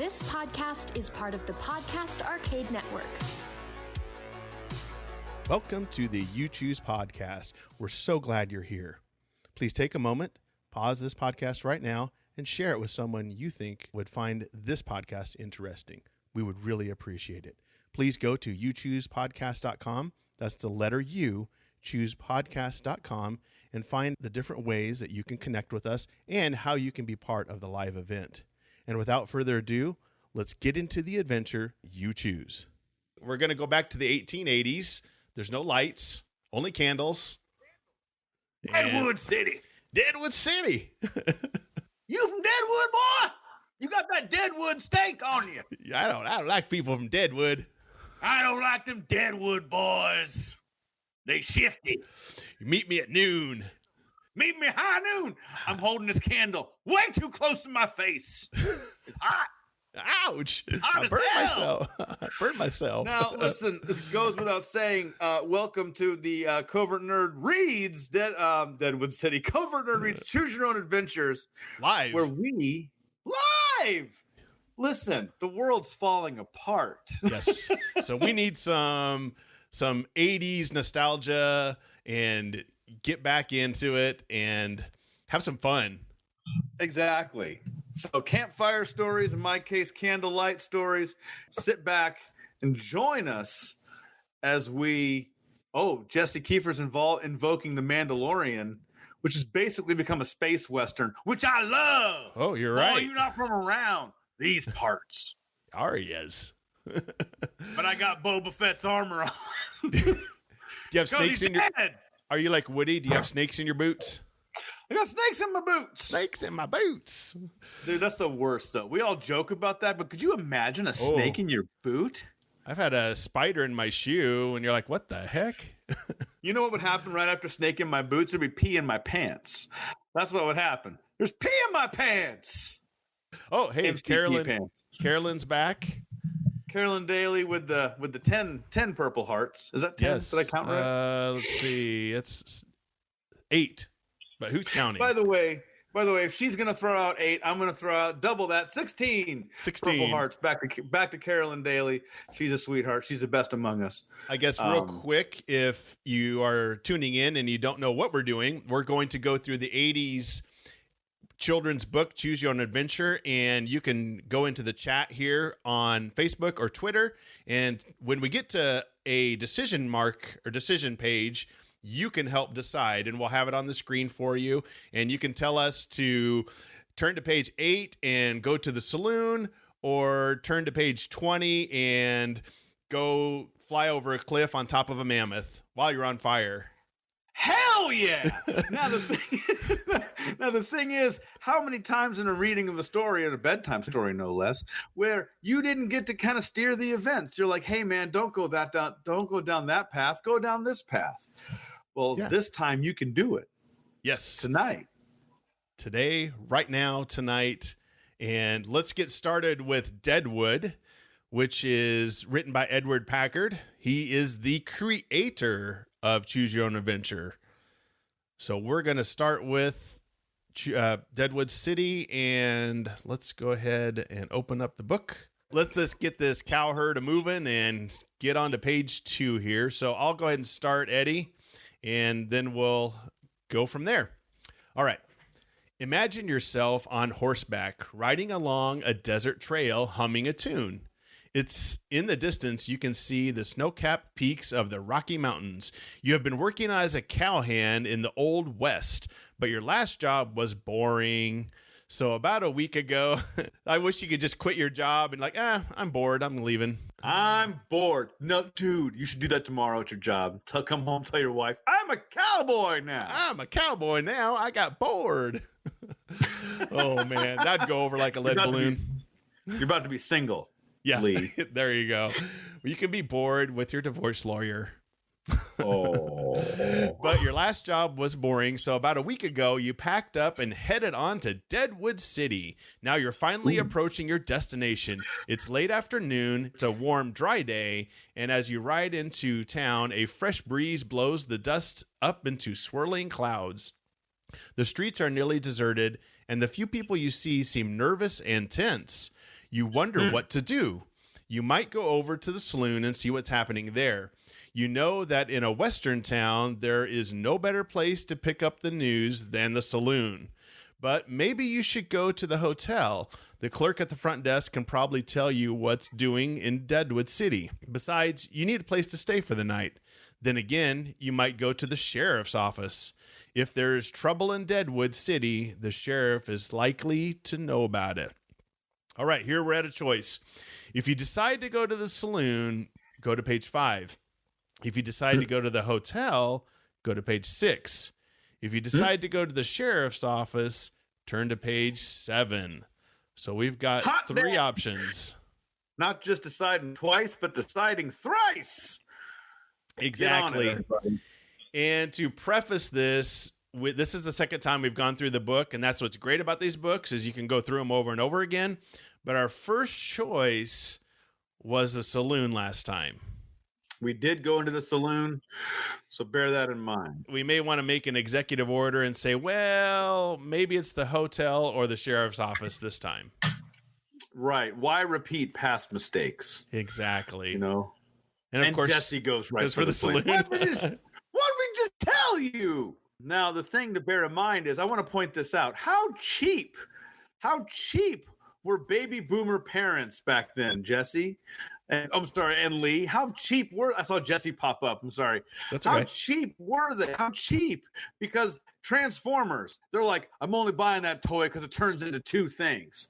This podcast is part of the Podcast Arcade Network. Welcome to the You Choose podcast. We're so glad you're here. Please take a moment, pause this podcast right now, and share it with someone you think would find this podcast interesting. We would really appreciate it. Please go to youchoosepodcast.com. That's the letter U, choosepodcast.com, and find the different ways that you can connect with us and how you can be part of the live event. And without further ado, let's get into the adventure you choose. We're going to go back to the 1880s. There's no lights, only candles. Deadwood City. Deadwood City. You from Deadwood, boy? You got that Deadwood steak on you. I don't like people from Deadwood. I don't like them Deadwood boys. They shifty. You meet me at noon. Meet me high noon. I'm holding this candle way too close to my face. It's hot. Ouch. Hot I as burned hell. myself. I burned myself. Now, listen, this goes without saying. Welcome to the Covert Nerd Reads Deadwood City. Covert Nerd Reads Choose Your Own Adventures. Live. Where we live. Listen, the world's falling apart. Yes. So we need some 80s nostalgia and get back into it and have some fun. Exactly. So campfire stories, in my case, candlelight stories. Sit back and join us as we, Jesse Kiefer's invoking the Mandalorian, which has basically become a space western, which I love. Oh, you're right. Oh, you're not from around these parts. Arias. But I got Boba Fett's armor on. Do you have snakes in your... dead. Are you like Woody? Do you have snakes in your boots? I got snakes in my boots. Snakes in my boots. Dude, that's the worst, though. We all joke about that, but could you imagine a snake in your boot? I've had a spider in my shoe, and you're like, what the heck? You know what would happen right after snake in my boots? There'd be pee in my pants. That's what would happen. There's pee in my pants. Oh, hey, MCP Carolyn. pants. Carolyn's back. Carolyn Daly with the 10 purple hearts. Is that 10? Yes. Did I count right? Let's see. It's 8. But who's counting? By the way, if she's gonna throw out 8, I'm gonna throw out double that, 16. 16 purple hearts. Back to Carolyn Daly. She's a sweetheart. She's the best among us. I guess real quick, if you are tuning in and you don't know what we're doing, we're going to go through the 80s children's book, Choose Your Own Adventure, and you can go into the chat here on Facebook or Twitter, and when we get to a decision mark or decision page, you can help decide, and we'll have it on the screen for you, and you can tell us to turn to page 8 and go to the saloon, or turn to page 20 and go fly over a cliff on top of a mammoth while you're on fire. Hell yeah! Now the thing is, how many times in a reading of a story, and a bedtime story no less, where you didn't get to kind of steer the events? You're like, hey man, don't go down that path, go down this path. Well, This time you can do it. Yes. Tonight. Today, right now, tonight. And let's get started with Deadwood, which is written by Edward Packard. He is the creator of Choose Your Own Adventure. So we're going to start with Deadwood City, and let's go ahead and open up the book. Let's just get this cow herd moving and get on to page 2 here. So I'll go ahead and start, Eddie, and then we'll go from there. All right. Imagine yourself on horseback riding along a desert trail humming a tune. It's in the distance, you can see the snow-capped peaks of the Rocky Mountains. You have been working as a cowhand in the Old West, but your last job was boring. So about a week ago, I wish you could just quit your job and I'm bored, I'm leaving. I'm bored. No, dude, you should do that tomorrow at your job. Come home, tell your wife, I'm a cowboy now. I got bored. Oh, man, that'd go over like a lead balloon. You're about to be single. Yeah, there you go. You can be bored with your divorce lawyer. Oh. But your last job was boring, so about a week ago, you packed up and headed on to Deadwood City. Now you're finally approaching your destination. It's late afternoon, it's a warm, dry day, and as you ride into town, a fresh breeze blows the dust up into swirling clouds. The streets are nearly deserted, and the few people you see seem nervous and tense. You wonder what to do. You might go over to the saloon and see what's happening there. You know that in a western town, there is no better place to pick up the news than the saloon. But maybe you should go to the hotel. The clerk at the front desk can probably tell you what's doing in Deadwood City. Besides, you need a place to stay for the night. Then again, you might go to the sheriff's office. If there's trouble in Deadwood City, the sheriff is likely to know about it. All right, here we're at a choice. If you decide to go to the saloon, go to page 5. If you decide to go to the hotel, go to page 6. If you decide to go to the sheriff's office, turn to page 7. So we've got 3 options. Not just deciding twice, but deciding thrice. Exactly. And to preface this, this is the second time we've gone through the book, and that's what's great about these books is you can go through them over and over again. But our first choice was the saloon last time. We did go into the saloon, so bear that in mind. We may want to make an executive order and say, well, maybe it's the hotel or the sheriff's office this time. Right. Why repeat past mistakes? Exactly. You know? And of course, Jesse goes right for the saloon. What did we just tell you? Now, the thing to bear in mind is I want to point this out. How cheap were baby boomer parents back then, Jesse? And I'm sorry, and Lee, how cheap were I saw Jesse pop up. I'm sorry. That's okay. How cheap were they? How cheap? Because Transformers, they're like, I'm only buying that toy because it turns into 2 things.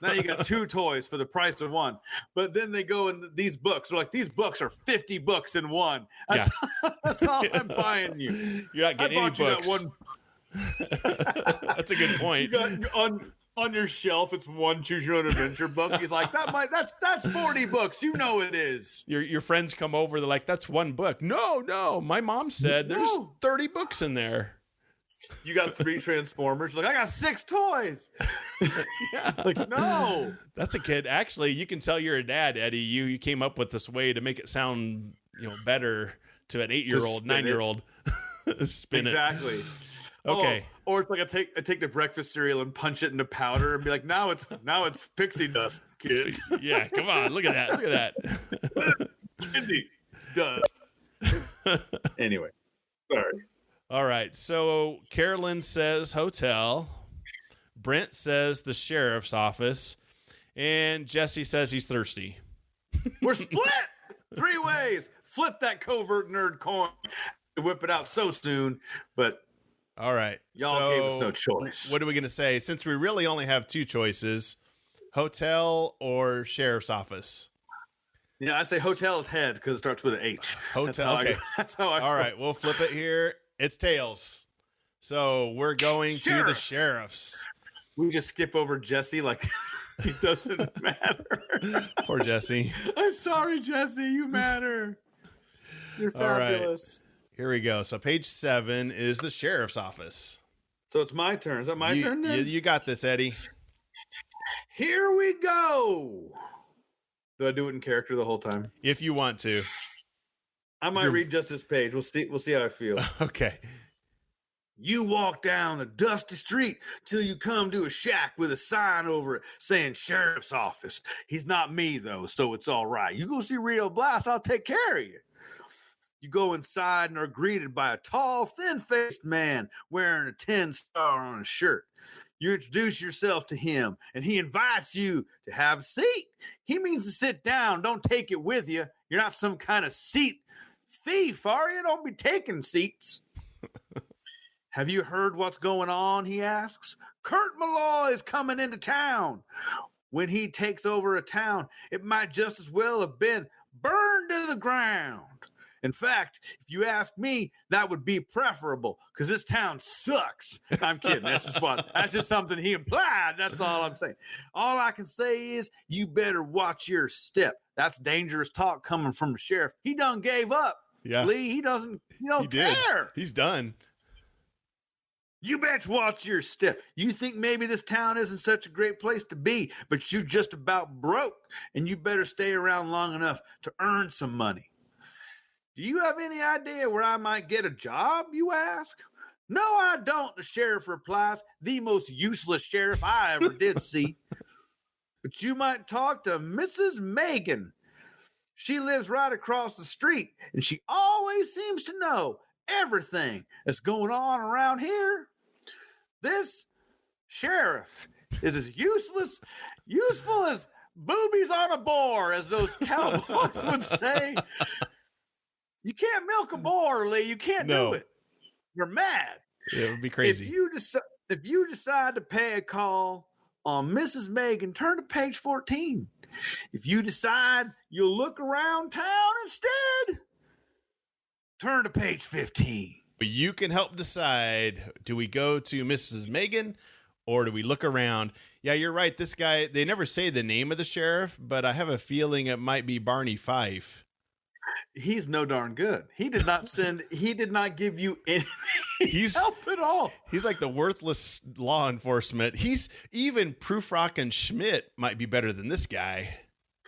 Now you got 2 toys for the price of 1. But then they go in these books. They're like, these books are 50 books in one. That's all I'm buying you. You're not getting any books. That That's a good point. You got on your shelf, it's one Choose Your Own Adventure book. He's like, that's 40 books. You know it is. Your friends come over. They're like, that's 1 book. No. My mom said there's 30 books in there. You got 3 Transformers. Like, I got 6 toys. Yeah. Like, no. That's a kid. Actually, you can tell you're a dad, Eddie. You came up with this way to make it sound, better to an 8-year-old, 9-year-old. Spin exactly. It. Okay. Oh, or it's like I take the breakfast cereal and punch it into powder and be like, now it's pixie dust, kids. Yeah, come on. Look at that. Candy dust. Anyway, sorry. All right. So Carolyn says hotel. Brent says the sheriff's office. And Jesse says he's thirsty. We're split 3 ways. Flip that covert nerd coin. Whip it out so soon, but all right. Y'all gave us no choice. What are we going to say? Since we really only have 2 choices, hotel or sheriff's office? Yeah, I say hotel is heads because it starts with an H. Hotel. Okay. That's how I all right. We'll flip it here. It's tails. So we're going to the sheriff's. We just skip over Jesse like it doesn't matter. Poor Jesse. I'm sorry, Jesse. You matter. You're fabulous. All right. Here we go. So page 7 is the sheriff's office. So it's my turn. Is that my turn then? You got this, Eddie. Here we go. Do I do it in character the whole time? If you want to. I might read just this page. We'll see how I feel. Okay. You walk down a dusty street till you come to a shack with a sign over it saying sheriff's office. He's not me, though, so it's all right. You go see Rio Blast, I'll take care of you. You go inside and are greeted by a tall, thin-faced man wearing a 10-star on his shirt. You introduce yourself to him, and he invites you to have a seat. He means to sit down. Don't take it with you. You're not some kind of seat thief, are you? Don't be taking seats. Have you heard what's going on, he asks. Kurt Malloy is coming into town. When he takes over a town, it might just as well have been burned to the ground. In fact, if you ask me, that would be preferable because this town sucks. I'm kidding. That's just something he implied. That's all I'm saying. All I can say is you better watch your step. That's dangerous talk coming from the sheriff. He done gave up. Yeah. Lee, he don't care. He's done. You best watch your step. You think maybe this town isn't such a great place to be, but you just about broke, and you better stay around long enough to earn some money. Do you have any idea where I might get a job, you ask? No, I don't, the sheriff replies, the most useless sheriff I ever did see. but you might talk to Mrs. Megan. She lives right across the street, and she always seems to know everything that's going on around here. This sheriff is as useful as boobies on a boar, as those cowboys would say. You can't milk a boar, Lee. You can't do it. You're mad. It would be crazy. If you decide to pay a call on Mrs. Megan, turn to page 14. If you decide you'll look around town instead, turn to page 15. You can help decide, do we go to Mrs. Megan or do we look around? Yeah, you're right. This guy, they never say the name of the sheriff, but I have a feeling it might be Barney Fife. He's no darn good. He did not give you any help at all. He's like the worthless law enforcement. He's even Prufrock and Schmidt might be better than this guy.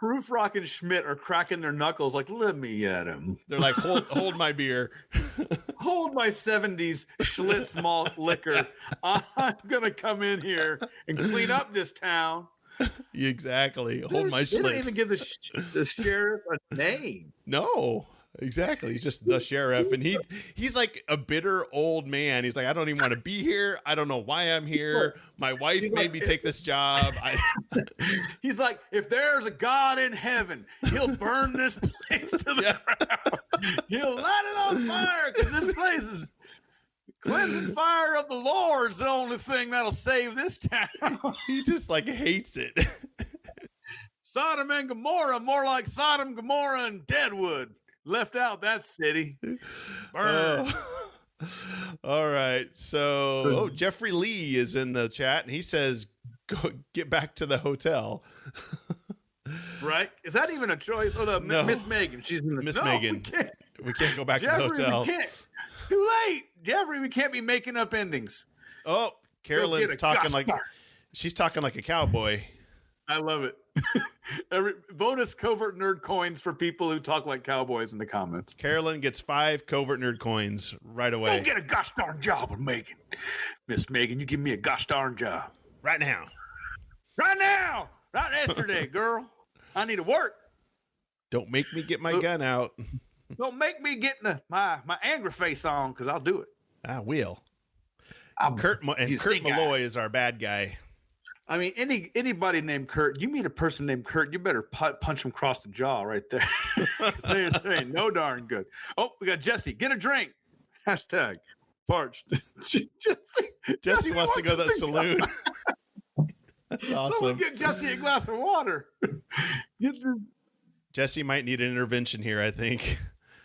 Prufrock and Schmidt are cracking their knuckles like, let me at him. They're like, hold my beer. Hold my 70s Schlitz malt liquor. I'm going to come in here and clean up this town. Exactly. Hold my Schlitz. They don't even give the sheriff a name. No, exactly. He's just the sheriff. And he's like a bitter old man. He's like, I don't even want to be here. I don't know why I'm here. My wife made me take this job. He's like, if there's a God in heaven, he'll burn this place to the ground. He'll light it on fire because this place is cleansing fire of the Lord's the only thing that'll save this town. He just like hates it. Sodom and Gomorrah, more like Sodom, Gomorrah, and Deadwood. Left out that city. Burn. All right. So Jeffrey Lee is in the chat, and he says, "Go get back to the hotel." Right? Is that even a choice? Oh, no. Miss Megan. She's in the Miss Megan. We can't go back Jeffrey, to the hotel. We can't. Too late, Jeffrey. We can't be making up endings. Oh, Carolyn's talking like she's talking like a cowboy. I love it. Every bonus covert nerd coins for people who talk like cowboys in the comments. Carolyn gets 5 covert nerd coins right away. Go get a gosh darn job with Megan. Miss Megan, you give me a gosh darn job. Right now. Right now. Not yesterday, girl. I need to work. Don't make me get my gun out. Don't make me get my angry face on, because I'll do it. I will. Kurt Malloy is our bad guy. I mean, anybody named Kurt, you meet a person named Kurt, you better punch him across the jaw right there. they ain't no darn good. Oh, we got Jesse. Get a drink. Hashtag parched. Jesse wants to go to the saloon. That's awesome. Someone get Jesse a glass of water. Jesse might need an intervention here, I think.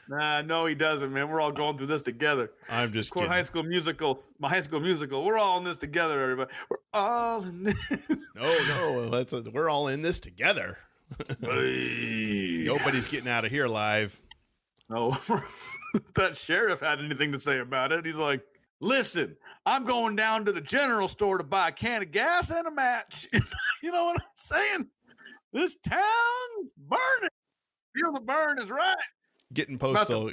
Nah, no, he doesn't, man. We're all going through this together. I'm just kidding. My High School Musical. We're all in this together, everybody. We're all in this. No, we're all in this together. Hey. Nobody's getting out of here alive. No, that sheriff had anything to say about it. He's like, listen, I'm going down to the general store to buy a can of gas and a match. You know what I'm saying? This town's burning. Feel the burn is right. Getting postal.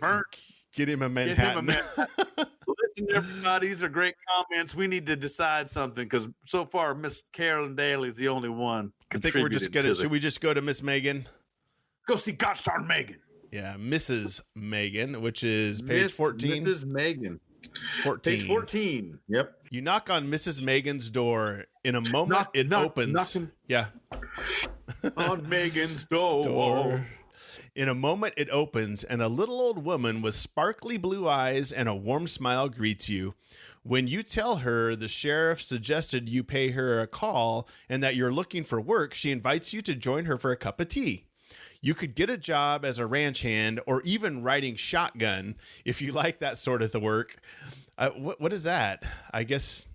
Get him a Manhattan. Listen, everybody, these are great comments. We need to decide something, because so far Miss Carolyn Daly is the only one. I think we're just gonna. Should we just go to Miss Megan? Go see gosh darn Megan. Yeah, Mrs. Megan, which is page 14. Mrs. Megan. 14. Page 14. Yep. You knock on Mrs. Megan's door. In a moment, it opens. Yeah. On Megan's door. In a moment, it opens, and a little old woman with sparkly blue eyes and a warm smile greets you. When you tell her the sheriff suggested you pay her a call and that you're looking for work, she invites you to join her for a cup of tea. You could get a job as a ranch hand or even riding shotgun if you like that sort of the work. What is that? I guess...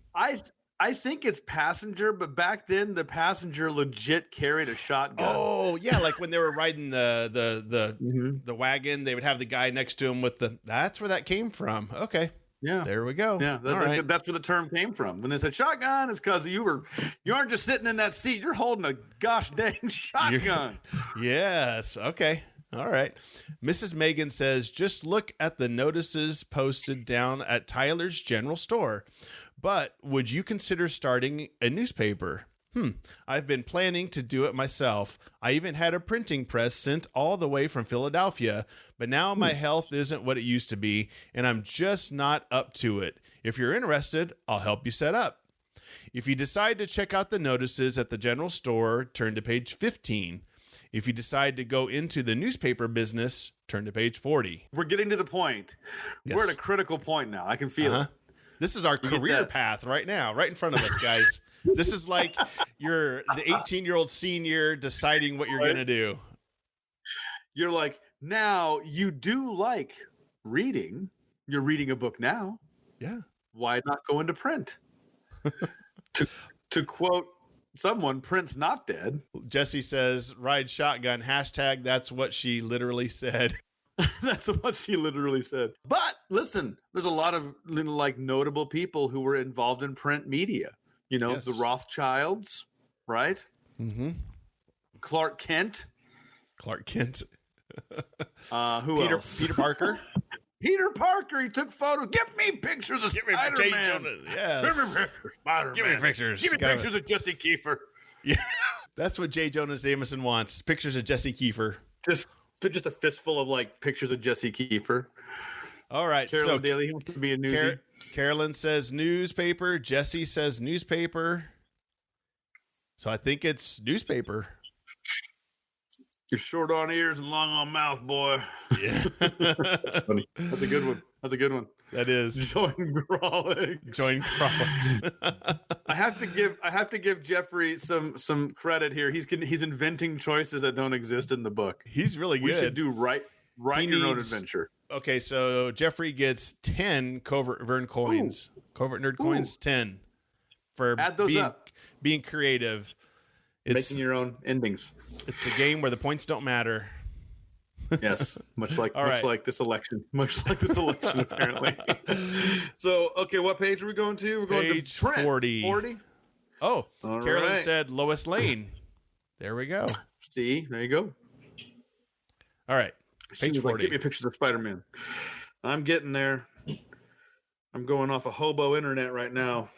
I think it's passenger, but back then the passenger legit carried a shotgun. Oh yeah, like when they were riding the wagon, they would have the guy next to him with the. That's where that came from. Okay, yeah, there we go. Yeah, that's where the term came from. When they said shotgun, it's because you aren't just sitting in that seat; you're holding a gosh dang shotgun. Yes. Okay. All right. Mrs. Megan says, just look at the notices posted down at Tyler's General Store. But would you consider starting a newspaper? I've been planning to do it myself. I even had a printing press sent all the way from Philadelphia, but now my health isn't what it used to be, and I'm just not up to it. If you're interested, I'll help you set up. If you decide to check out the notices at the general store, turn to page 15. If you decide to go into the newspaper business, turn to page 40. We're getting to the point. Yes. We're at a critical point now. I can feel it. This is our career path right now, right in front of us, guys. This is like you're the 18-year-old senior deciding what you're going to do. You're like, now you do like reading. You're reading a book now. Yeah. Why not go into print? to quote someone, print's not dead. Jesse says, ride shotgun, hashtag that's what she literally said. That's what she literally said. But listen, there's a lot of like notable people who were involved in print media. You know, the Rothschilds, right? Mm-hmm. Clark Kent. Who else? Peter Parker. Peter Parker. He took photos. Give me pictures of Spider-Man. Yes. Spider-Man. Give me pictures. Give me pictures of Jesse Kiefer. Yeah. That's what J. Jonah Jameson wants. Pictures of Jesse Kiefer. Just a fistful of like pictures of Jesse Kiefer. All right. Carolyn Daly, he wants to be a newsie. Carolyn says newspaper. Jesse says newspaper. So I think it's newspaper. You're short on ears and long on mouth, boy. Yeah. That's funny. That's a good one. That is. Join Grawlix. I have to give Jeffrey some credit here. He's inventing choices that don't exist in the book. He's really good. We should do write your own adventure. Okay, so Jeffrey gets 10 Covert Vern coins. Ooh. Covert Nerd coins, 10. For add those up. Being creative. Making your own endings. It's a game where the points don't matter. Yes, much like this election. Much like this election, apparently. So, okay, what page are we going to? We're going page to print. 40. 40? Oh, all Carolyn said Lois Lane. There we go. See, there you go. All right, page 40. Like, give me pictures of Spider-Man. I'm getting there. I'm going off a hobo internet right now.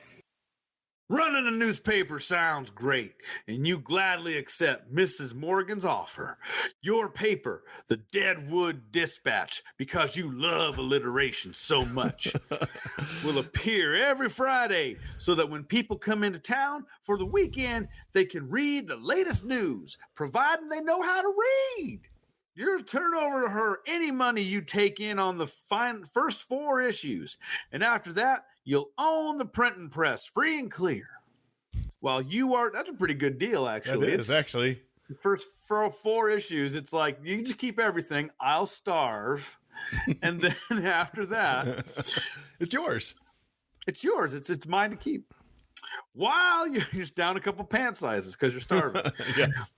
Running a newspaper sounds great, and you gladly accept Mrs. Morgan's offer. Your paper, the Deadwood Dispatch, because you love alliteration so much, will appear every Friday so that when people come into town for the weekend, they can read the latest news, providing they know how to read. You'll turn over to her any money you take in on the first 4 issues, and after that, you'll own the printing press free and clear. While you are, that's a pretty good deal, actually. It is, actually. The first 4 issues, it's like, you just keep everything. I'll starve. And then after that, it's yours. It's yours. It's mine to keep. While you're just down a couple pant sizes because you're starving. Yes.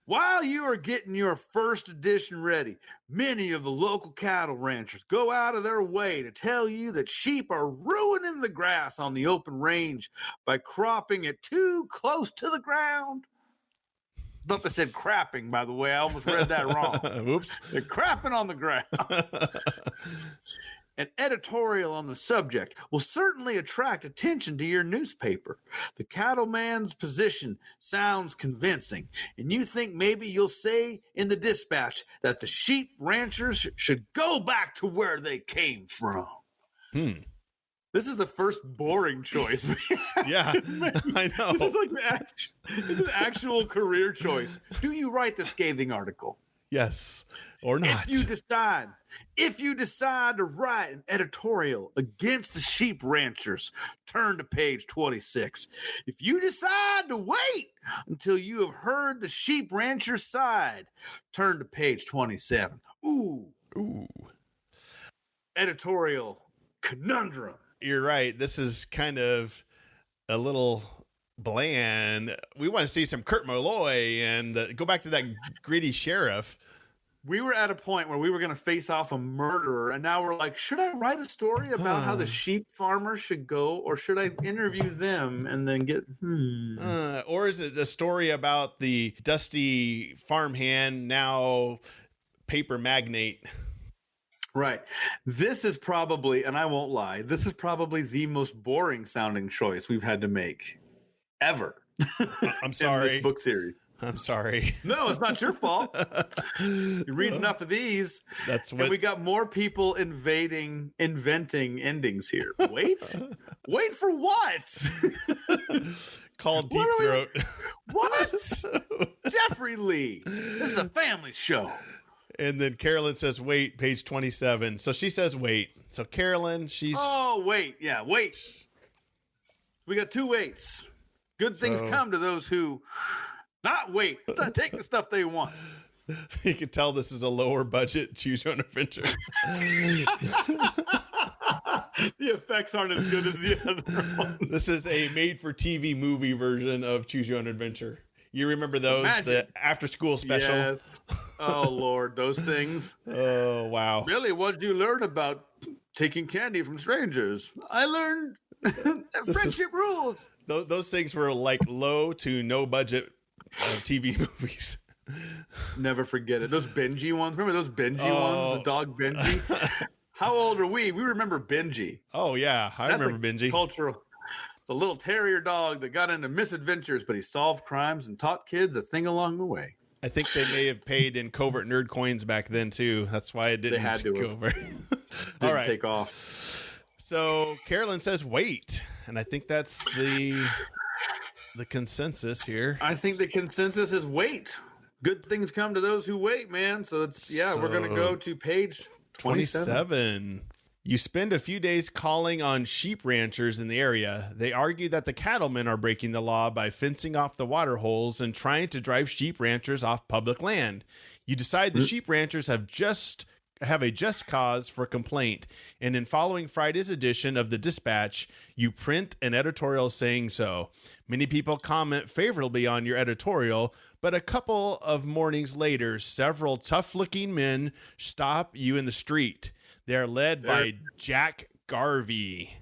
While you are getting your first edition ready, many of the local cattle ranchers go out of their way to tell you that sheep are ruining the grass on the open range by cropping it too close to the ground. I thought they said crapping, by the way. I almost read that wrong. Whoops. They're crapping on the ground. An editorial on the subject will certainly attract attention to your newspaper. The cattleman's position sounds convincing, and you think maybe you'll say in the dispatch that the sheep ranchers should go back to where they came from. This is the first boring choice. Yeah, I know. This is like an actual career choice. Do you write the scathing article? Yes, or not. If you decide to write an editorial against the sheep ranchers, turn to page 26. If you decide to wait until you have heard the sheep rancher's side, turn to page 27. Ooh. Editorial conundrum. You're right. This is kind of a little bland. We want to see some Kurt Malloy and go back to that gritty sheriff. We were at a point where we were going to face off a murderer, and now we're like, should I write a story about how the sheep farmers should go, or should I interview them and then get or is it a story about the dusty farmhand, now paper magnate? Right. This is probably, and I won't lie, this is probably the most boring sounding choice we've had to make ever. I'm sorry. In this book series. I'm sorry. No, it's not your fault. You read enough of these. That's what and we got more people inventing endings here. Wait for what? Called Deep Throat. What? Jeffrey Lee. This is a family show. And then Carolyn says, wait, page 27. So she says, wait. So Carolyn, she's... Oh, wait. Yeah, wait. We got 2 waits. Good things come to those who not wait. Take the stuff they want. You can tell this is a lower budget Choose Your Own Adventure. The effects aren't as good as the other one. This is a made-for-TV movie version of Choose Your Own Adventure. You remember those? Imagine. The after-school special? Yes. Oh, Lord, those things. Oh, wow. Really, what did you learn about taking candy from strangers? I learned friendship rules. Those things were like low to no budget TV movies. Never forget it. Those Benji ones. Remember those Benji ones? The dog Benji? How old are we? We remember Benji. Oh, yeah. I remember Benji. Cultural. It's a little terrier dog that got into misadventures, but he solved crimes and taught kids a thing along the way. I think they may have paid in covert nerd coins back then, too. That's why it didn't go very... All right. Take off. So Carolyn says, wait. And I think that's the consensus here. I think the consensus is wait. Good things come to those who wait, man. So we're going to go to page 27. You spend a few days calling on sheep ranchers in the area. They argue that the cattlemen are breaking the law by fencing off the water holes and trying to drive sheep ranchers off public land. You decide the sheep ranchers have a just cause for complaint, and in following Friday's edition of the Dispatch, you print an editorial saying so. Many people comment favorably on your editorial, but a couple of mornings later, several tough-looking men stop you in the street. They're led by Jack Garvey,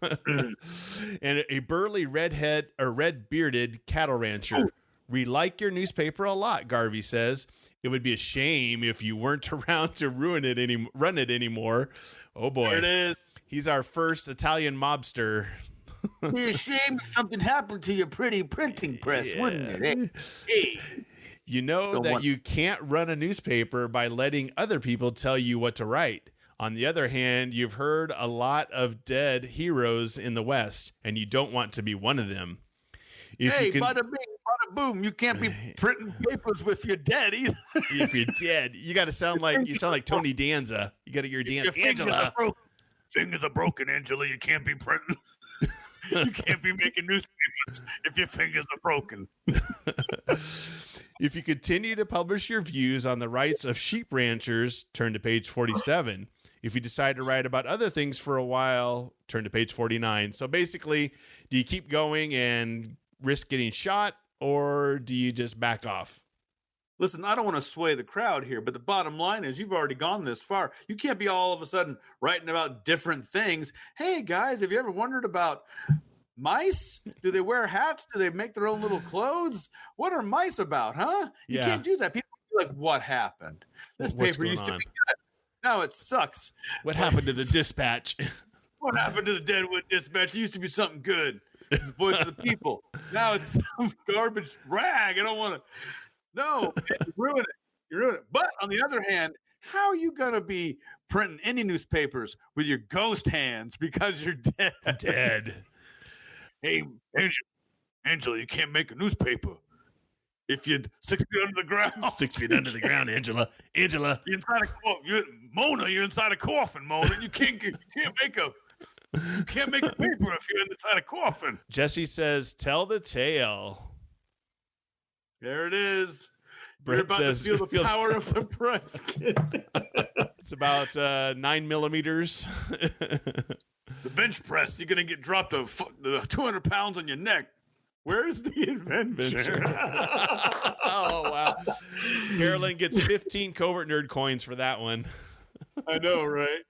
and a burly red-bearded cattle rancher. We like your newspaper a lot, Garvey says. It would be a shame if you weren't around to run it anymore. Oh boy. There it is. He's our first Italian mobster. It'd be a shame if something happened to your pretty printing press, wouldn't it? Hey. You know that you can't run a newspaper by letting other people tell you what to write. On the other hand, you've heard a lot of dead heroes in the West, and you don't want to be one of them. Bada bing, bada boom. You can't be printing papers if you're dead either. If you're dead, you got to sound like Tony Danza. You got to hear Angela. Fingers are broken, Angela. You can't be printing. You can't be making newspapers if your fingers are broken. If you continue to publish your views on the rights of sheep ranchers, turn to page 47. If you decide to write about other things for a while, turn to page 49. So basically, do you keep going and risk getting shot, or do you just back off? Listen, I don't want to sway the crowd here, but the bottom line is you've already gone this far. You can't be all of a sudden writing about different things. Hey, guys, have you ever wondered about mice? Do they wear hats? Do they make their own little clothes? What are mice about, huh? You can't do that. People are like, what happened? This paper used to be good. Now it sucks. What happened to the Dispatch? What happened to the Deadwood Dispatch? It used to be something good. It's the voice of the people. Now it's some garbage rag. I don't want to. No, you ruin it. You ruin it. But on the other hand, how are you going to be printing any newspapers with your ghost hands because you're dead? Dead. Hey, Angela, you can't make a newspaper if you're 6 feet under the ground. 6 feet under the ground, Angela. Angela. You're inside a coffin. Mona, you're inside a coffin, Mona. You can't make a paper if you're inside a coffin. Jesse says, tell the tale. There it is. Brett You're about says, to feel the power of the press. It's about 9 millimeters. The bench press, you're going to get dropped 200 pounds on your neck. Where's the invention? Oh, wow. Carolyn gets 15 covert nerd coins for that one. I know, right?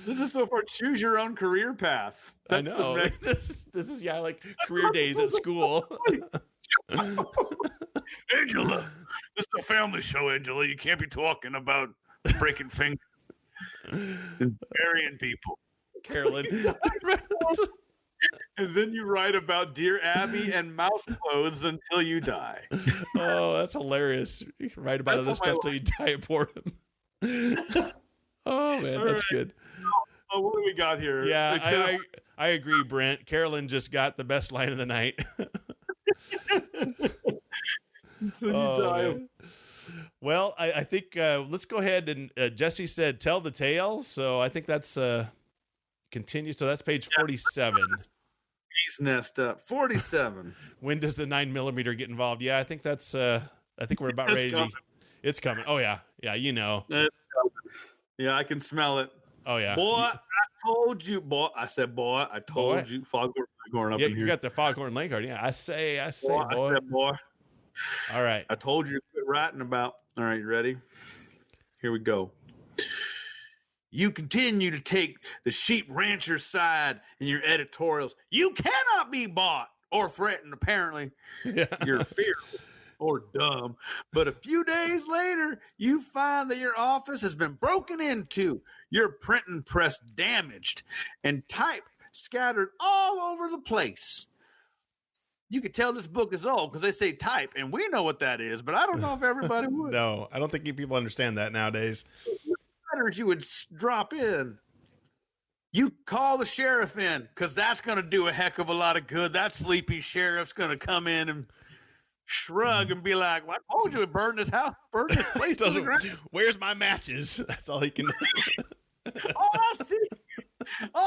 This is so far choose your own career path. That's I know. This is like career days at school. Angela, this is a family show, Angela. You can't be talking about breaking fingers and burying people. Carolyn. And then you write about Dear Abby and mouse clothes until you die. Oh, that's hilarious. You can write about other stuff till you die of boredom. Oh, man, that's good. Oh, what do we got here? Yeah, I agree, Brent. Carolyn just got the best line of the night. Until you die. Well, I think let's go ahead and Jesse said tell the tale. So I think that's continue. So that's page 47. He's messed up. 47. When does the 9mm get involved? Yeah, I think that's I think we're about ready to it's coming. Oh yeah. Yeah, you know. Yeah, I can smell it. Oh yeah. Boy, I told you, boy. I said, boy, I told you. Foghorn up in here. You got the Foghorn Leghorn. Yeah, I say, boy. I said, boy. All right. I told you to quit writing about. All right, you ready? Here we go. You continue to take the sheep rancher side in your editorials. You cannot be bought or threatened, apparently. Yeah. You're fearful or dumb. But a few days later, you find that your office has been broken into, your printing press damaged, and type scattered all over the place. You could tell this book is old because they say type, and we know what that is, but I don't know if everybody would. No, I don't think people understand that nowadays. Letters you would drop in. You call the sheriff in because that's going to do a heck of a lot of good. That sleepy sheriff's going to come in and shrug and be like, well, I told you to burn this house, burn this place to the ground. Where's my matches? That's all he can do. All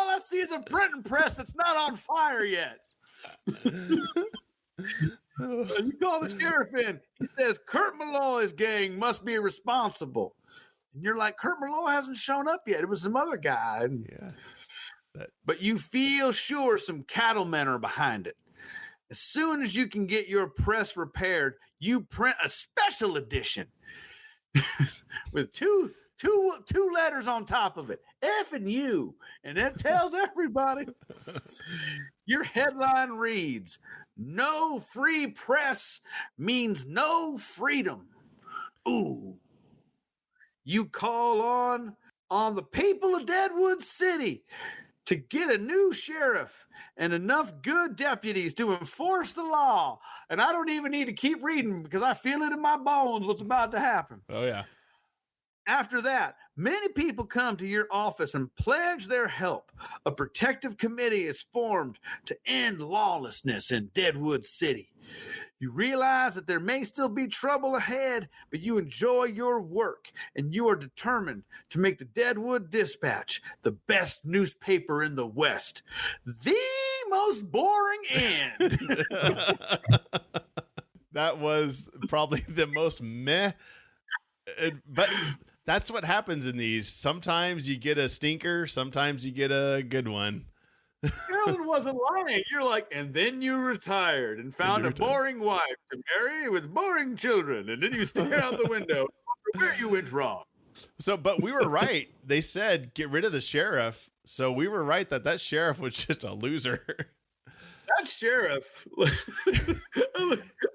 I see is a printing press that's not on fire yet. You call the sheriff in. He says, Kurt Malloy's gang must be responsible. And you're like, Kurt Malloy hasn't shown up yet. It was some other guy. Yeah. But you feel sure some cattlemen are behind it. As soon as you can get your press repaired, you print a special edition with two letters on top of it, F and U, and it tells everybody. Your headline reads, "No free press means no freedom." Ooh. You call on the people of Deadwood City to get a new sheriff and enough good deputies to enforce the law. And I don't even need to keep reading because I feel it in my bones what's about to happen. Oh, yeah. After that, many people come to your office and pledge their help. A protective committee is formed to end lawlessness in Deadwood City. You realize that there may still be trouble ahead, but you enjoy your work, and you are determined to make the Deadwood Dispatch the best newspaper in the West. The most boring end. That was probably the most meh. But that's what happens in these. Sometimes you get a stinker. Sometimes you get a good one. Carolyn wasn't lying. You're like, and then you retired and found a boring wife to marry with boring children. And then you stare out the window and wonder where you went wrong. So, but we were right. They said, get rid of the sheriff. So we were right that sheriff was just a loser. That sheriff,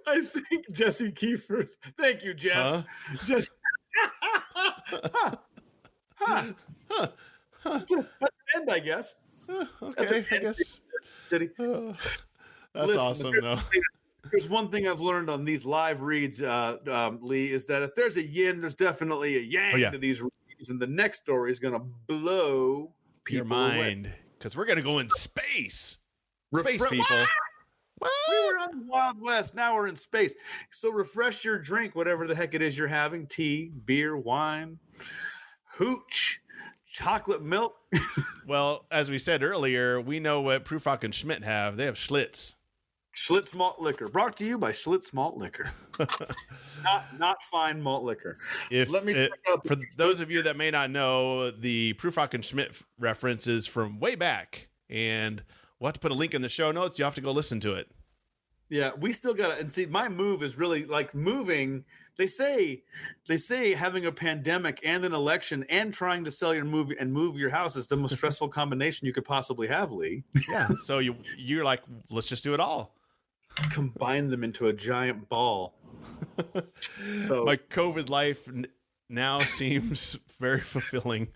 I think Jesse Kiefer. Thank you, Jeff. Just That's the end, I guess. Okay, I guess. That's Listen, awesome, though. There's one thing I've learned on these live reads, Lee, is that if there's a yin, there's definitely a yang to these reads, and the next story is going to blow your mind because we're going to go in space. Space people. What? We were on the Wild West. Now we're in space. So refresh your drink, whatever the heck it is you're having: tea, beer, wine, hooch, chocolate milk. Well, as we said earlier, we know what Prufrock and Schmidt have. They have Schlitz. Schlitz malt liquor, brought to you by Schlitz malt liquor. not fine malt liquor. For those of you that may not know, the Prufrock and Schmidt reference is from way back, and we'll have to put a link in the show notes. You have to go listen to it. Yeah, we still got to, and see, my move is really like moving. They say having a pandemic and an election and trying to sell your movie and move your house is the most stressful combination you could possibly have, Lee. Yeah. So you're like, let's just do it all. Combine them into a giant ball. So my COVID life now seems very fulfilling.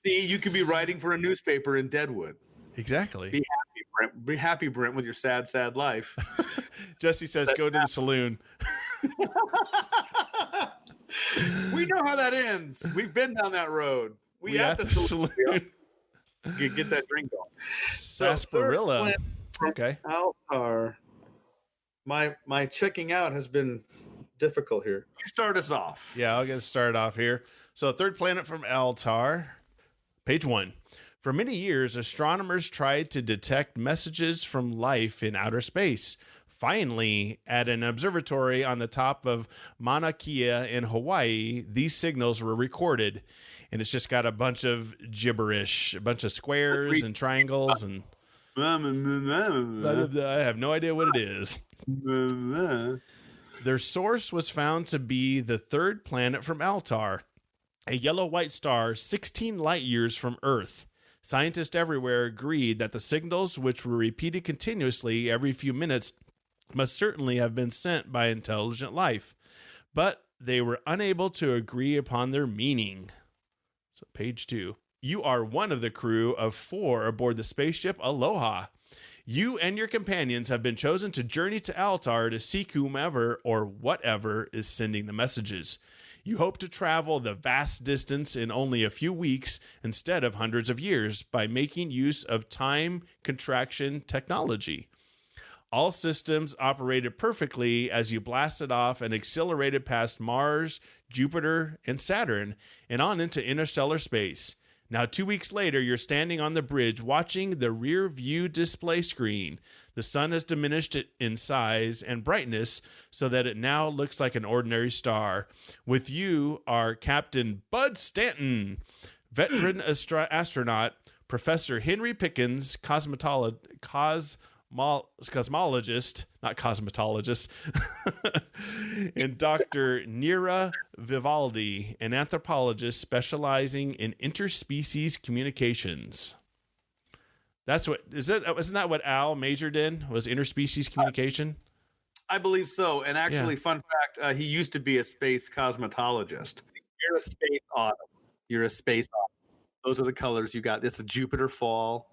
See, you could be writing for a newspaper in Deadwood. Exactly. Be happy, Be happy, Brent, with your sad, sad life. Jesse says, go to the saloon. We know how that ends. We've been down that road. We at the saloon. Get that drink going. Sarsaparilla. Okay. Altair. My checking out has been difficult here. You start us off. Yeah, I'll get started off here. So, third planet from Altair, page 1. For many years, astronomers tried to detect messages from life in outer space. Finally, at an observatory on the top of Mauna Kea in Hawaii, these signals were recorded. And it's just got a bunch of gibberish, a bunch of squares and triangles. And I have no idea what it is. Their source was found to be the third planet from Altair, a yellow-white star 16 light years from Earth. Scientists everywhere agreed that the signals, which were repeated continuously every few minutes, must certainly have been sent by intelligent life, but they were unable to agree upon their meaning. So, page 2. You are one of the crew of 4 aboard the spaceship Aloha. You and your companions have been chosen to journey to Altair to seek whomever or whatever is sending the messages. You hope to travel the vast distance in only a few weeks instead of hundreds of years by making use of time contraction technology. All systems operated perfectly as you blasted off and accelerated past Mars, Jupiter, and Saturn and on into interstellar space. Now, 2 weeks later, you're standing on the bridge watching the rear view display screen. The sun has diminished it in size and brightness so that it now looks like an ordinary star. With you are Captain Bud Stanton, veteran astronaut, Professor Henry Pickens, cosmologist, not cosmetologist, and Dr. Neera Vivaldi, an anthropologist specializing in interspecies communications. Isn't that what Al majored in, was interspecies communication? I believe so. And actually, fun fact, he used to be a space cosmetologist. You're a space autumn. You're a space autumn. Those are the colors you got. It's a Jupiter fall.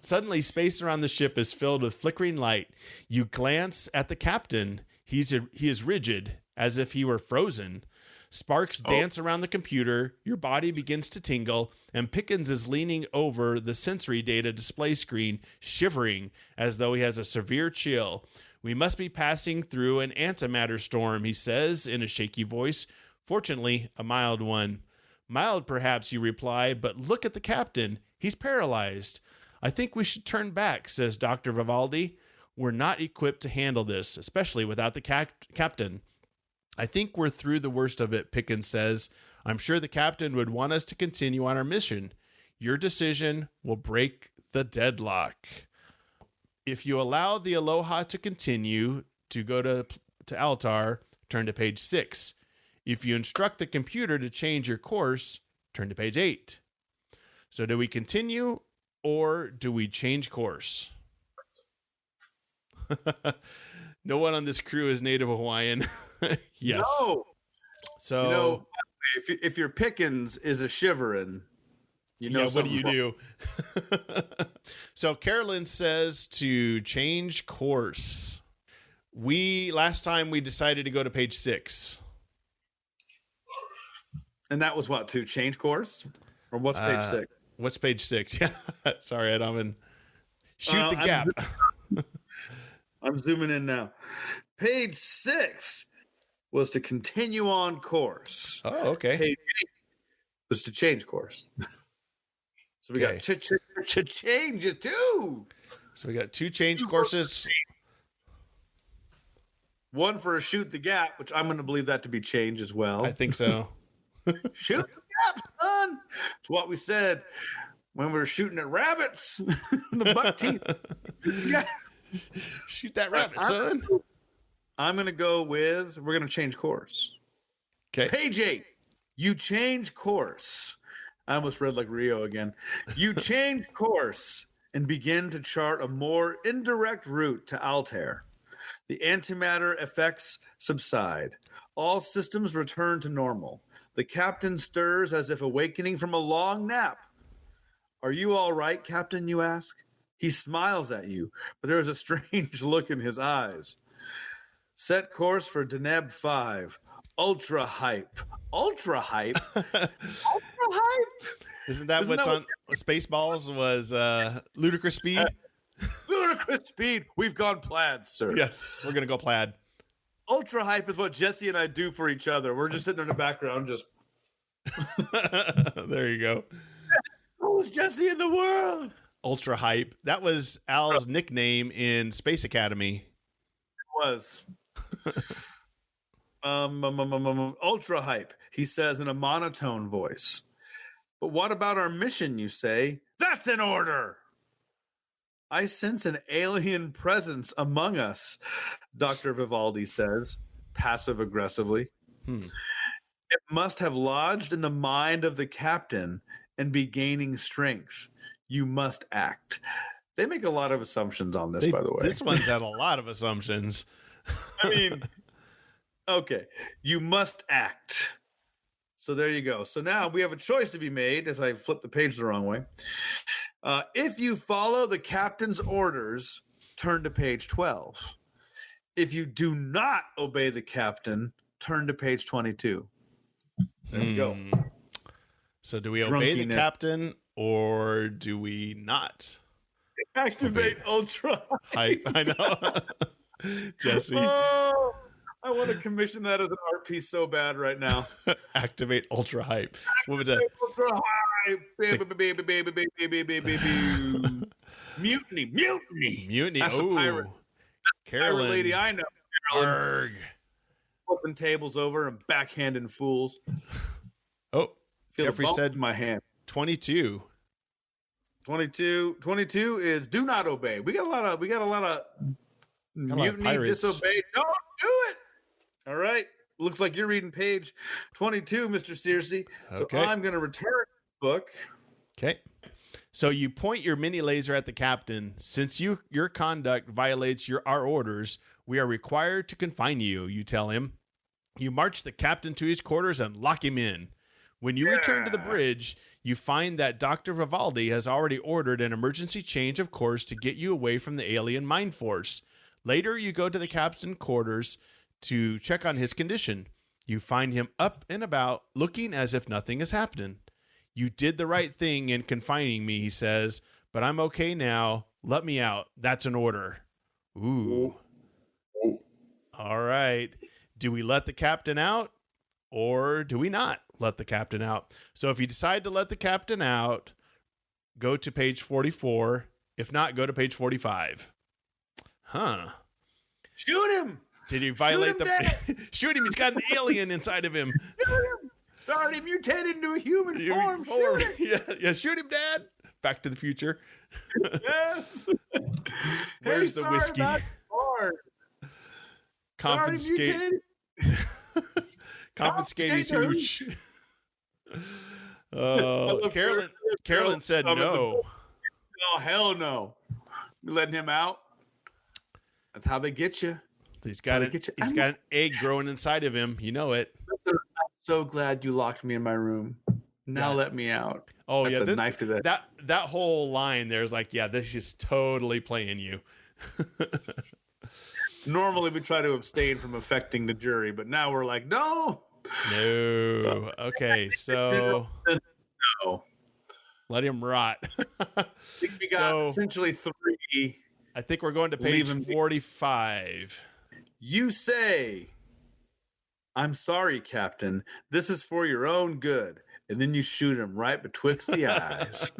Suddenly, space around the ship is filled with flickering light. You glance at the captain. He is rigid, as if he were frozen. Sparks dance around the computer. Your body begins to tingle, and Pickens is leaning over the sensory data display screen, shivering as though he has a severe chill. We must be passing through an antimatter storm, he says in a shaky voice. Fortunately, a mild one. Mild, perhaps, you reply, but look at the captain. He's paralyzed. I think we should turn back, says Dr. Vivaldi. We're not equipped to handle this, especially without the captain. I think we're through the worst of it, Pickens says. I'm sure the captain would want us to continue on our mission. Your decision will break the deadlock. If you allow the Aloha to continue to go to Altair, turn to page 6. If you instruct the computer to change your course, turn to page 8. So do we continue or do we change course? No one on this crew is native Hawaiian. Yes. No. So, if your Pickens is a shivering, what do you do? So Carolyn says to change course. Last time we decided to go to page 6. And that was what, to change course? Or what's page 6? What's page 6? Yeah. Sorry, Adam. Shoot the gap. I'm zooming in now. Page 6 was to continue on course. Oh, okay. Page 8 was to change course. So we got to change it too. So we got 2 change courses. One for a shoot the gap, which I'm going to believe that to be change as well. I think so. Shoot the gap, son. It's what we said when we were shooting at rabbits. The buck teeth. Shoot that rabbit, son. I'm going to go with, we're going to change course. Okay. Page 8. You change course. I almost read like Rio again. You change course and begin to chart a more indirect route to Altair. The antimatter effects subside. All systems return to normal. The captain stirs as if awakening from a long nap. Are you all right, Captain, you ask? He smiles at you, but there is a strange look in his eyes. Set course for Deneb 5. Ultra hype. Ultra hype? Ultra hype? Isn't that what's on Spaceballs was ludicrous speed? Ludicrous speed. We've gone plaid, sir. Yes, we're going to go plaid. Ultra hype is what Jesse and I do for each other. We're just sitting in the background, just. There you go. Who's Jesse in the world? Ultra hype. That was Al's nickname in Space Academy. It was. Ultra hype, he says in a monotone voice. But what about our mission, you say? That's an order. I sense an alien presence among us, Dr. Vivaldi says, passive-aggressively. It must have lodged in the mind of the captain and be gaining strength. You must act. They make a lot of assumptions on this, by the way. This one's had a lot of assumptions. I mean, okay. You must act. So there you go. So now we have a choice to be made, as I flip the page the wrong way. If you follow the captain's orders, turn to page 12. If you do not obey the captain, turn to page 22. There you go. So do we obey the captain or do we not? Activate Ultra Hype. I know. Jesse. Oh, I want to commission that as an art piece so bad right now. Activate Ultra Hype. What would that? Ultra Hype. Mutiny. Mutiny. That's the pirate. Carolyn. Pirate lady I know. Arg. Flipping tables over and backhanding fools. Oh, Feel Jeffrey said in my hand. 22. 22 is do not obey. We got a lot of mutiny, disobey. Don't do it. All right. Looks like you're reading page 22, Mr. Searcy. Okay. So I'm going to return the book. Okay. So you point your mini laser at the captain. Since your conduct violates our orders, we are required to confine you, you tell him. You march the captain to his quarters and lock him in. When you return to the bridge, you find that Dr. Vivaldi has already ordered an emergency change of course to get you away from the alien mind force. Later, you go to the captain's quarters to check on his condition. You find him up and about, looking as if nothing is happening. You did the right thing in confining me, he says, but I'm okay now. Let me out. That's an order. Ooh. All right. Do we let the captain out or do we not let the captain out? So if you decide to let the captain out, go to page 44. If not, go to page 45. Huh. Shoot him. Did he violate shoot him. He's got an alien inside of him. Shoot him. It's already mutated into a human form. Shoot him. Yeah, shoot him, Dad. Back to the Future. Yes. Where's the whiskey? Confiscate. Confiscate hooch. Carolyn said no. Oh, hell no. You letting him out? That's how they get you. He's got an egg growing inside of him. You know it. I'm so glad you locked me in my room. Now let me out. Oh, that's yeah. A knife to that. That whole line there is like, yeah, this is totally playing you. Normally we try to abstain from affecting the jury, but now we're like, no. Okay, so no. Let him rot. I think we got essentially 3. I think we're going to page 45. You say, I'm sorry, Captain. This is for your own good. And then you shoot him right betwixt the eyes.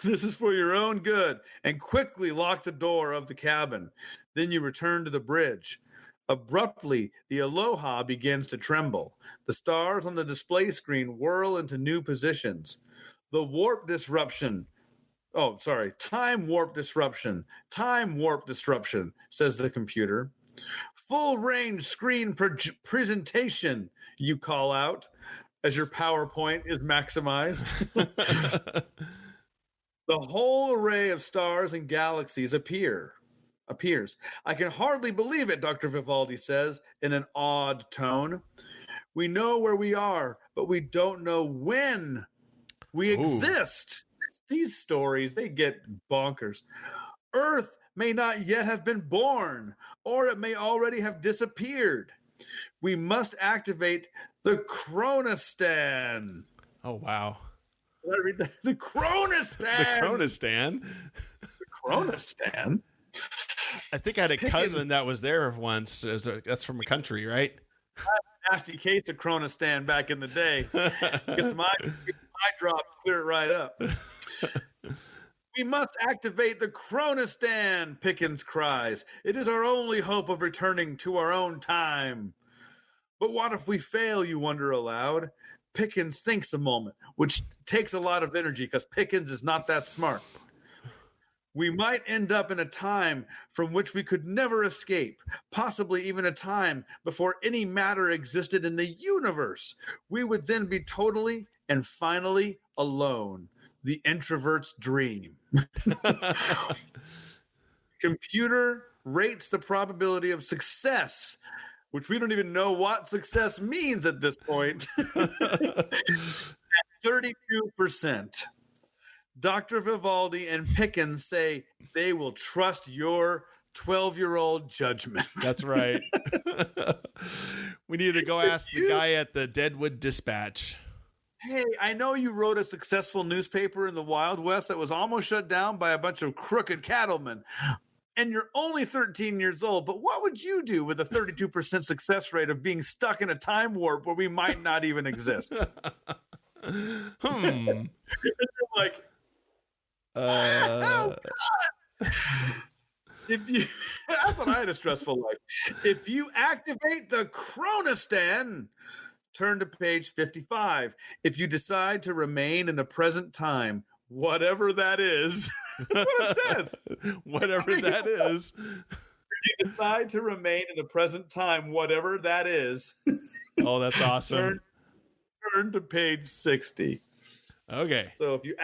This is for your own good. And quickly lock the door of the cabin. Then you return to the bridge. Abruptly, the Aloha begins to tremble. The stars on the display screen whirl into new positions. The warp disruption. Oh, sorry. Time warp disruption. Time warp disruption, says the computer. Full range screen presentation, you call out as your PowerPoint is maximized. The whole array of stars and galaxies appears. I can hardly believe it, Dr. Vivaldi says in an awed tone. We know where we are, but we don't know when we exist. these stories, they get bonkers. Earth may not yet have been born, or it may already have disappeared. We must activate the Chronostan. Oh, wow. Did I read that? The Chronostan. The Chronostan. The Chronostan. I think I had a cousin that was there once. That's from a country, right? Nasty case of Chronostan back in the day. Gets my drops, clear it right up. We must activate the Chronostan, Pickens cries. It is our only hope of returning to our own time. But what if we fail, you wonder aloud? Pickens thinks a moment, which takes a lot of energy because Pickens is not that smart. We might end up in a time from which we could never escape, possibly even a time before any matter existed in the universe. We would then be totally and finally alone. The introvert's dream. Computer rates the probability of success, which we don't even know what success means at this point, at 32%. Dr. Vivaldi and Pickens say they will trust your 12-year-old judgment. That's right. We need to go ask the guy at the Deadwood Dispatch. Hey, I know you wrote a successful newspaper in the Wild West that was almost shut down by a bunch of crooked cattlemen. And you're only 13 years old, but what would you do with a 32% success rate of being stuck in a time warp where we might not even exist? Like, oh, God. If you, that's what I had a stressful life. If you activate the Chronostan, turn to page 55. If you decide to remain in the present time, whatever that is, that's what it says. Whatever that is. If you decide to remain in the present time, whatever that is. Oh, that's awesome. Turn to page 60. Okay. So if you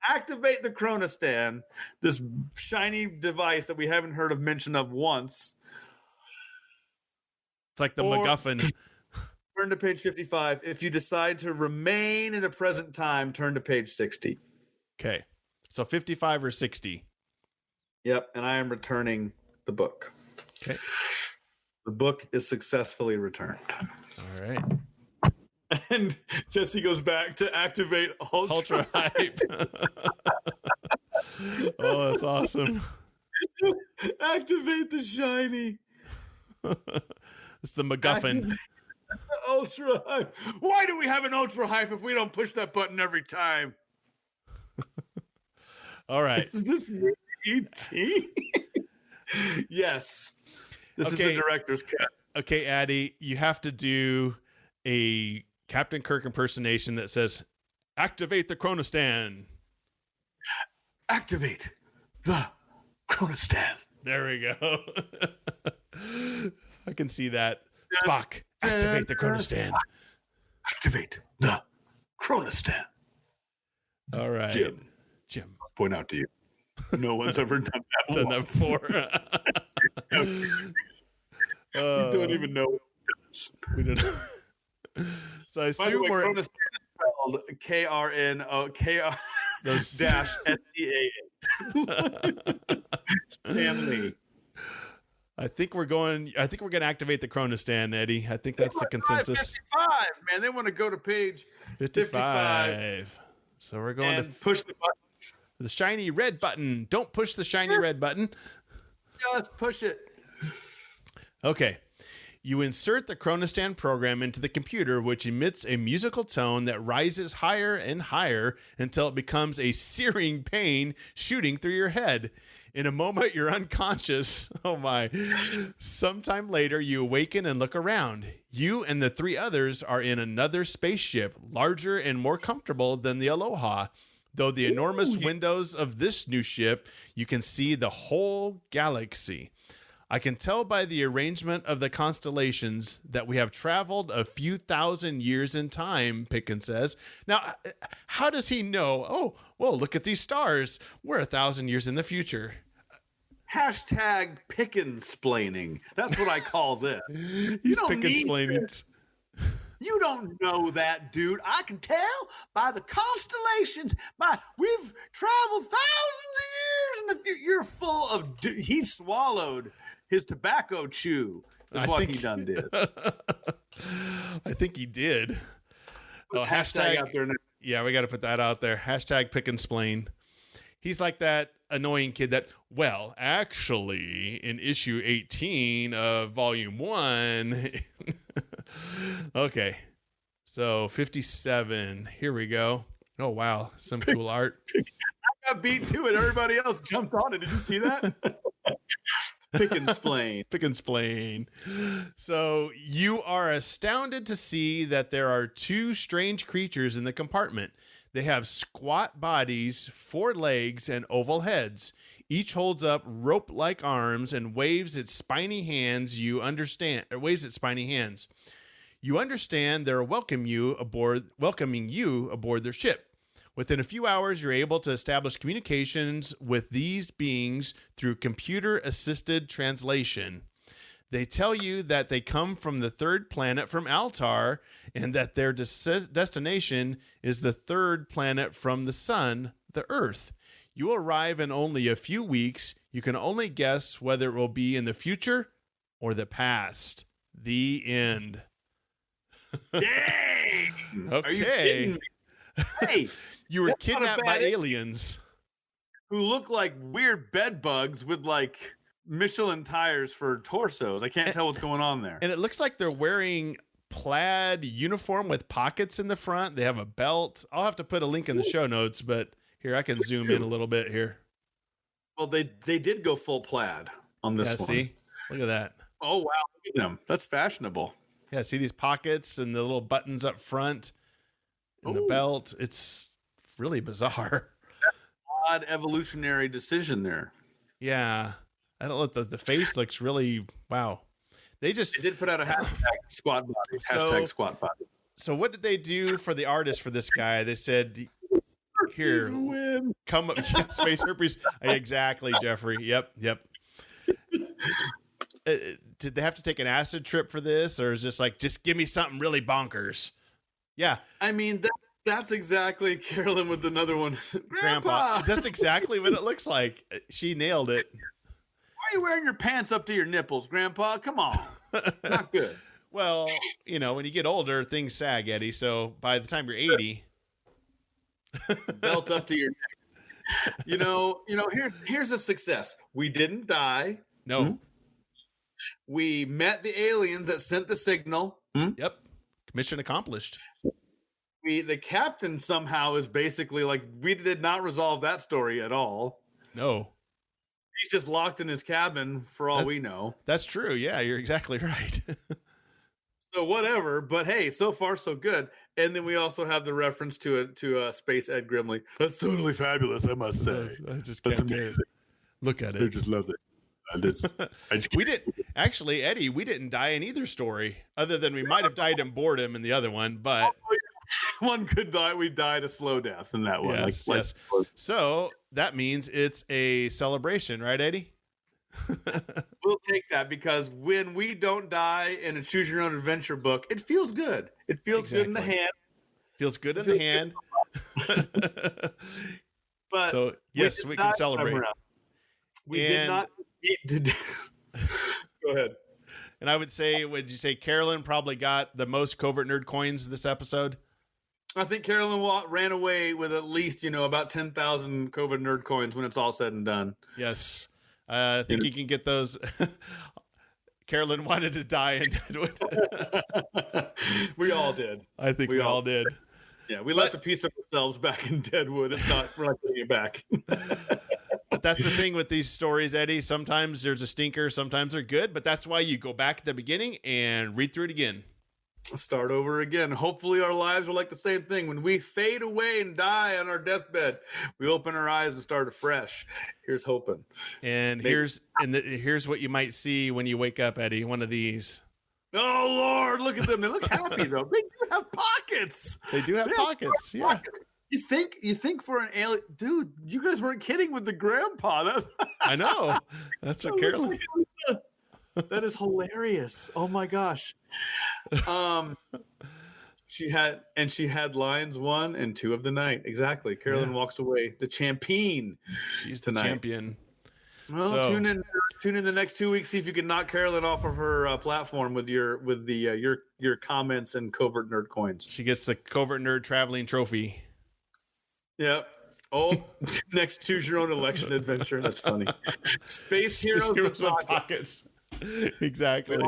activate the Chronostan, this shiny device that we haven't heard of mention of once. It's like the MacGuffin. Turn to page 55. If you decide to remain in the present time, turn to page 60. Okay. So 55 or 60. Yep. And I am returning the book. Okay. The book is successfully returned. All right. And Jesse goes back to activate Ultra Hype. Oh, that's awesome. Activate the shiny. It's the MacGuffin. Ultra Hype. Why do we have an Ultra Hype if we don't push that button every time? All right. Is this E.T.? Yes. This is the director's cut. Okay, Addie, you have to do a Captain Kirk impersonation that says, activate the Chronostan. Activate the Chronostan. There we go. I can see that. Spock, activate the Chronostan. Activate the Chronostan. All right. Jim. I'll point out to you. No one's ever done that before. You don't even know. We don't know. So I assume we're Chronostan is spelled KRNO dash STAN. Stanley. I think we're going to activate the Chronostan, Eddie. I think that's the consensus. 55, man. They want to go to page 55. So we're going to push the button. The shiny red button. Don't push the shiny red button. Yeah, let's push it. Okay. You insert the Chronostan program into the computer, which emits a musical tone that rises higher and higher until it becomes a searing pain shooting through your head. In a moment, you're unconscious. Oh, my. Sometime later, you awaken and look around. You and the three others are in another spaceship, larger and more comfortable than the Aloha. Though the enormous windows of this new ship, you can see the whole galaxy. I can tell by the arrangement of the constellations that we have traveled a few thousand years in time, Pickens says. Now, how does he know? Oh, well, look at these stars. We're 1,000 years in the future. Hashtag Pickens-splaining. That's what I call this. He's Pickens-splaining. You don't know that, dude. I can tell by the constellations. We've traveled thousands of years in the future. You're full of. He swallowed his tobacco chew. Is what he done did. I think he did. Oh, hashtag out there now. Yeah, we got to put that out there. Hashtag pick and splain. He's like that annoying kid that, well, actually, in issue 18 of volume 1. Okay. So 57. Here we go. Oh, wow. Some cool art. I got beat to it. Everybody else jumped on it. Did you see that? Pick and splain. Pick and splain. So you are astounded to see that there are 2 strange creatures in the compartment. They have squat bodies, 4 legs, and oval heads. Each holds up rope-like arms and waves its spiny hands. You understand they're welcoming you aboard their ship. Within a few hours, you're able to establish communications with these beings through computer-assisted translation. They tell you that they come from the 3rd planet from Altair and that their destination is the 3rd planet from the sun, the Earth. You will arrive in only a few weeks. You can only guess whether it will be in the future or the past. The end. Dang! Okay. Are you kidding me? Hey, you were kidnapped by aliens who look like weird bed bugs with like Michelin tires for torsos. I can't tell what's going on there. And it looks like they're wearing plaid uniform with pockets in the front. They have a belt. I'll have to put a link in the show notes, but here I can zoom in a little bit here. Well, they did go full plaid on this one. See? Look at that. Oh, wow. Look at them. That's fashionable. Yeah, see these pockets and the little buttons up front and the belt. It's really bizarre. Odd evolutionary decision there. Yeah. I don't know. The face looks really, wow. They did put out a hashtag squat body. Hashtag squat body. So what did they do for the artist for this guy? They said, here, come up. Yeah, space herpes. Exactly, Jeffrey. Yep. Did they have to take an acid trip for this, or is just like, just give me something really bonkers? Yeah. I mean, that's exactly Carolyn with another one. Grandpa. That's exactly what it looks like. She nailed it. Why are you wearing your pants up to your nipples, Grandpa? Come on. Not good. Well, when you get older, things sag, Eddie. So by the time you're 80, belt up to your neck. Here's a success. We didn't die. No. Mm-hmm. We met the aliens that sent the signal. Mm-hmm. Yep. Mission accomplished. The captain somehow is basically like, we did not resolve that story at all. No. He's just locked in his cabin for all we know. That's true. Yeah, you're exactly right. So whatever, but hey, so far so good. And then we also have the reference to Space Ed Grimley. That's totally fabulous, I must say. I just can't do it. Look at it. I just love it. Actually, Eddie, we didn't die in either story, other than we might have died in boredom in the other one, but one could die. We died a slow death in that one. Yes. So that means it's a celebration, right, Eddie? We'll take that, because when we don't die in a choose your own adventure book, it feels good. It feels good in the hand. Feels good in the hand. But so yes, we can celebrate. We did not. Go ahead. And I would say, would you say Carolyn probably got the most covert nerd coins this episode? I think Carolyn ran away with at least, about 10,000 COVID nerd coins when it's all said and done. Yes. I think you can get those. Carolyn wanted to die in Deadwood. We all did. I think we all did. Yeah, we left a piece of ourselves back in Deadwood. We're not getting it back. But that's the thing with these stories, Eddie. Sometimes there's a stinker, sometimes they're good, but that's why you go back at the beginning and read through it again. Start over again. Hopefully our lives are like the same thing. When we fade away and die on our deathbed, we open our eyes and start afresh. Here's hoping. And here's what you might see when you wake up, Eddie. One of these. Oh Lord, look at them. They look happy though. They do have pockets. They do have pockets. Yeah. Pockets. You think for an alien, dude, you guys weren't kidding with the grandpa. I know. That's what Carolyn. That is hilarious. Oh my gosh. She had lines 1 and 2 of the night. Exactly. Carolyn walks away the champion. She's tonight. the champion. Well, So, tune in the next 2 weeks. See if you can knock Carolyn off of her platform with your comments and covert nerd coins. she gets the covert nerd traveling trophy. Yep. Oh, next choose your own election adventure. That's funny. Space heroes with pockets. Exactly.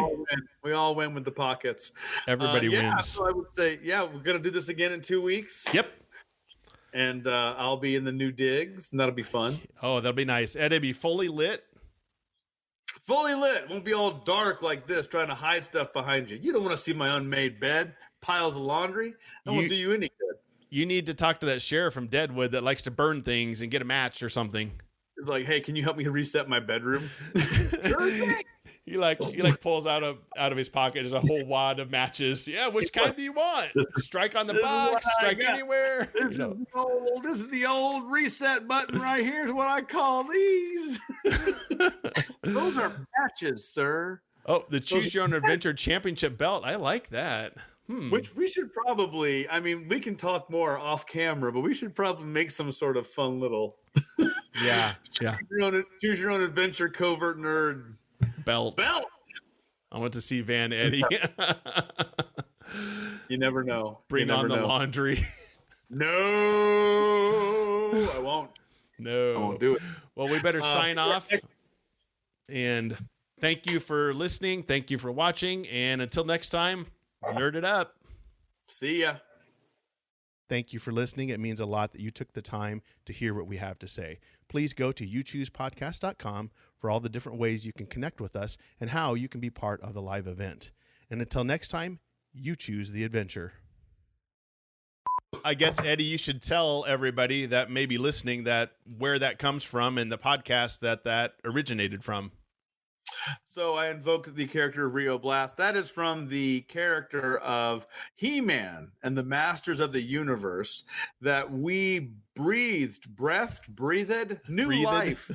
We all win with the pockets. Everybody wins. So I would say, we're gonna do this again in 2 weeks. Yep. And I'll be in the new digs, and that'll be fun. Oh, that'll be nice. And it'll be fully lit. Fully lit. Won't be all dark like this, trying to hide stuff behind you. You don't want to see my unmade bed, piles of laundry. That won't do you any good. You need to talk to that sheriff from Deadwood that likes to burn things and get a match or something. It's like, hey, can you help me reset my bedroom? Sure thing. He pulls out of his pocket just a whole wad of matches. Yeah, which kind do you want? Strike on the box, strike anywhere. This is the old reset button right here is what I call these. Those are matches, sir. Oh, the Choose Your Own Adventure Championship belt. I like that. Which we should probably, we can talk more off camera, but we should probably make some sort of fun little choose your own adventure covert nerd belt. I want to see Van Eddie. You never know. Bring on the laundry. No, I won't. No, I won't do it. Well, we better sign off. And thank you for listening. Thank you for watching. And until next time, nerd it up. See ya. Thank you for listening. It means a lot that you took the time to hear what we have to say. Please go to youchoosepodcast.com for all the different ways you can connect with us and how you can be part of the live event. And until next time, you choose the adventure. I guess, Eddie, you should tell everybody that may be listening that where that comes from and the podcast that originated from. So I invoked the character of Rio Blast. That is from the character of He-Man and the Masters of the Universe that we breathed new life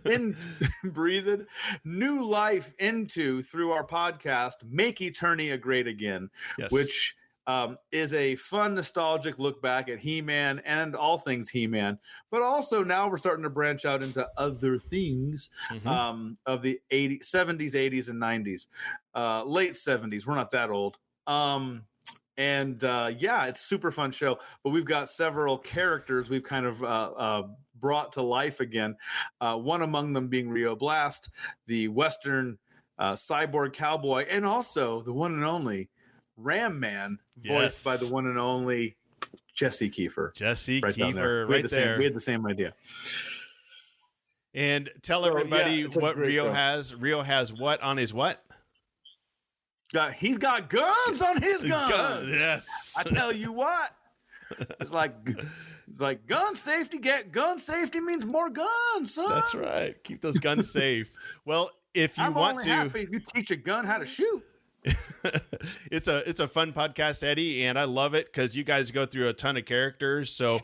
into through our podcast, Make Eternia Great Again, which is a fun, nostalgic look back at He-Man and all things He-Man. But also now we're starting to branch out into other things of the 70s, 80s, and 90s. Late 70s. We're not that old. It's a super fun show. But we've got several characters we've kind of brought to life again. One among them being Rio Blast, the Western cyborg cowboy, and also the one and only Ram Man, voiced by the one and only Jesse Kiefer. Right there. We had the same idea. And tell everybody what Rio has. Rio has what on his what? He's got guns on his guns. Yes. I tell you what. It's like gun safety. Gun safety means more guns, son. That's right. Keep those guns safe. Well, if you want to, happy if you teach a gun how to shoot. It's a fun podcast, Eddie, and I love it because you guys go through a ton of characters. So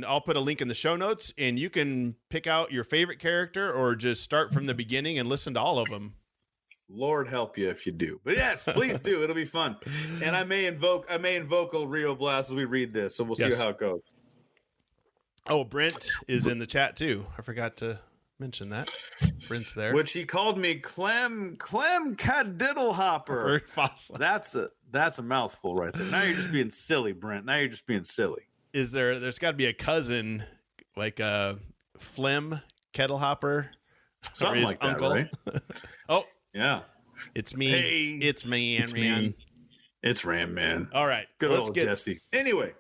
I'll put a link in the show notes, and you can pick out your favorite character or just start from the beginning and listen to all of them. Lord help you if you do. But yes, please do. It'll be fun. And I may invoke old Rio Blast as we read this, so we'll see how it goes. Oh, Brent is in the chat too. I forgot to mention that. Brent's there. Which he called me Clem Cadiddle Hopper. Very fossil. That's a mouthful right there. Now you're just being silly, Brent. Now you're just being silly. There's got to be a cousin like a Phlegm Kettle Hopper. Something like uncle. That, right? Oh, yeah. It's me. Hey, it's me, it's Ram. It's Ram Man. All right. Good old Jesse. Anyway.